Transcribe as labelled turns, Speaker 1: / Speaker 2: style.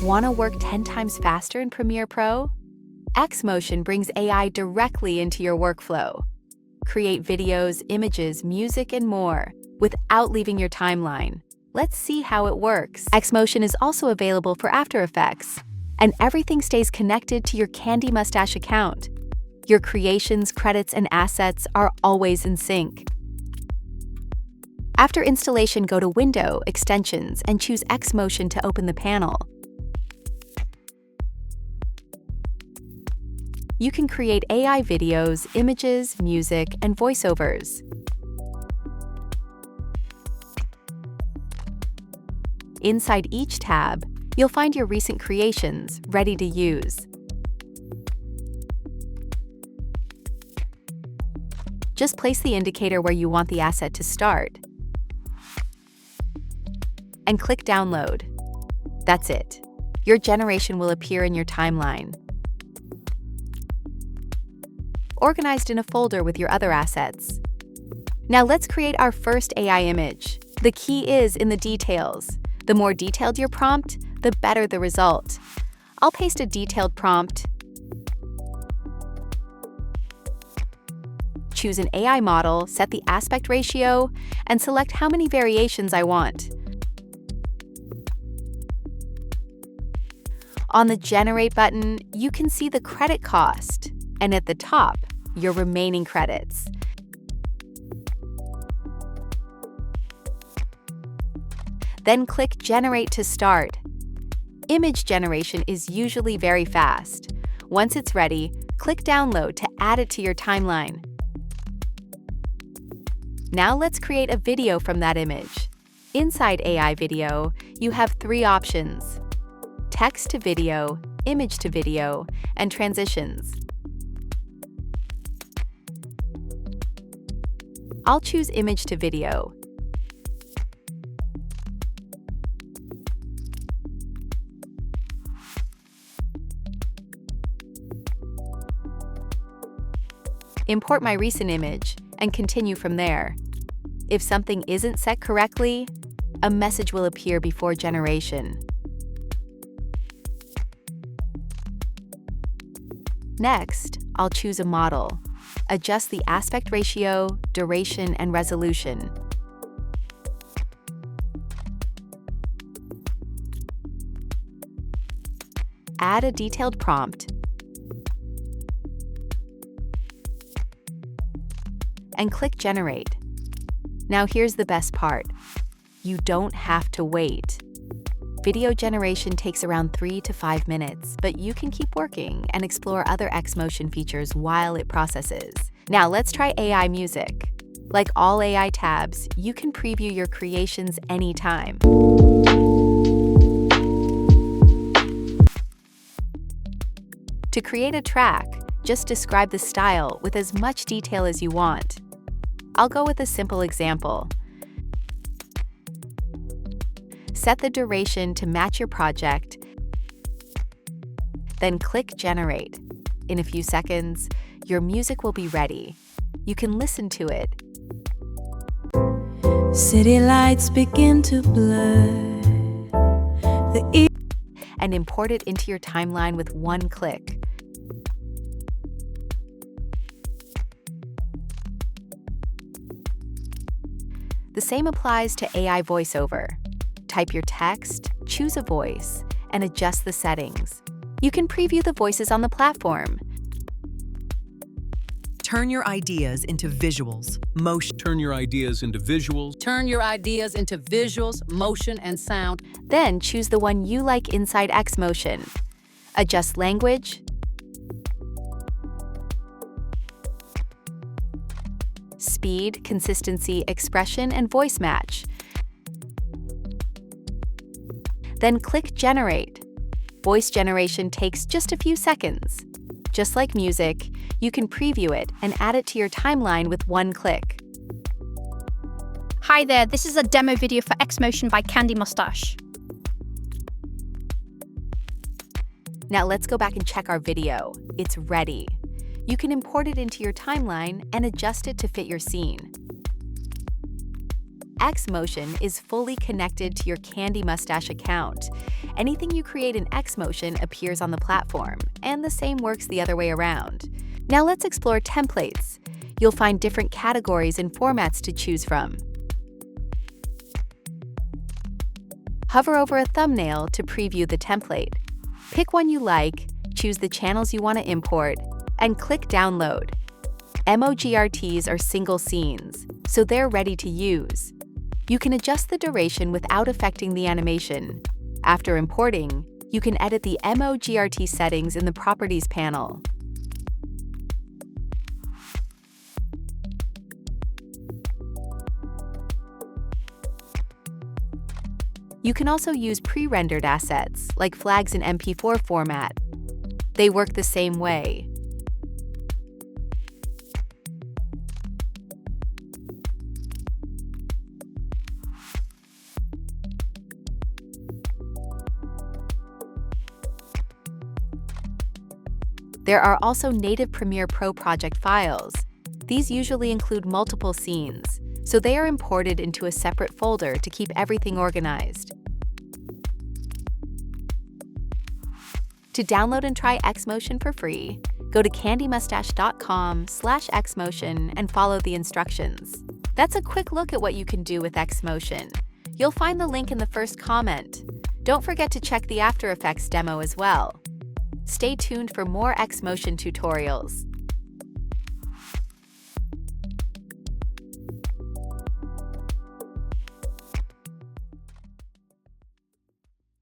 Speaker 1: Want to work 10 times faster in Premiere Pro? Xmotion brings AI directly into your workflow. Create videos, images, music, and more without leaving your timeline. Let's see how it works. Xmotion is also available for After Effects, and everything stays connected to your CandyMustache account. Your creations, credits, and assets are always in sync. After installation, go to Window, Extensions, and choose Xmotion to open the panel. You can create AI videos, images, music, and voiceovers. Inside each tab, you'll find your recent creations ready to use. Just place the indicator where you want the asset to start and click Download. That's it. Your generation will appear in your timeline, organized in a folder with your other assets. Now let's create our first AI image. The key is in the details. The more detailed your prompt, the better the result. I'll paste a detailed prompt. Choose an AI model, set the aspect ratio, and select how many variations I want. On the Generate button, you can see the credit cost, and at the top, your remaining credits. Then click Generate to start. Image generation is usually very fast. Once it's ready, click Download to add it to your timeline. Now let's create a video from that image. Inside AI Video, you have 3 options: text to video, image to video, and transitions. I'll choose image to video. Import my recent image and continue from there. If something isn't set correctly, a message will appear before generation. Next, I'll choose a model. Adjust the aspect ratio, duration, and resolution. Add a detailed prompt and click Generate. Now here's the best part. You don't have to wait. Video generation takes around 3 to 5 minutes, but you can keep working and explore other Xmotion features while it processes. Now let's try AI music. Like all AI tabs, you can preview your creations anytime. To create a track, just describe the style with as much detail as you want. I'll go with a simple example. Set the duration to match your project, then click Generate. In a few seconds, your music will be ready. You can listen to it.
Speaker 2: City lights begin to blur.
Speaker 1: And import it into your timeline with one click. The same applies to AI voiceover. Type your text, choose a voice, and adjust the settings. You can preview the voices on the platform.
Speaker 3: Turn your ideas into visuals, motion.
Speaker 4: Turn your ideas into visuals.
Speaker 5: Turn your ideas into visuals, motion, and sound.
Speaker 1: Then choose the one you like inside Xmotion. Adjust language, speed, consistency, expression, and voice match. Then click Generate. Voice generation takes just a few seconds. Just like music, you can preview it and add it to your timeline with one click.
Speaker 6: Hi there, this is a demo video for Xmotion by CandyMustache.
Speaker 1: Now let's go back and check our video. It's ready. You can import it into your timeline and adjust it to fit your scene. Xmotion is fully connected to your CandyMustache account. Anything you create in Xmotion appears on the platform, and the same works the other way around. Now let's explore templates. You'll find different categories and formats to choose from. Hover over a thumbnail to preview the template. Pick one you like, choose the channels you want to import, and click Download. MOGRTs are single scenes, so they're ready to use. You can adjust the duration without affecting the animation. After importing, you can edit the MOGRT settings in the Properties panel. You can also use pre-rendered assets, like flags in MP4 format. They work the same way. There are also native Premiere Pro project files. These usually include multiple scenes, so they are imported into a separate folder to keep everything organized. To download and try Xmotion for free, go to candymustache.com/Xmotion and follow the instructions. That's a quick look at what you can do with Xmotion. You'll find the link in the first comment. Don't forget to check the After Effects demo as well. Stay tuned for more Xmotion tutorials.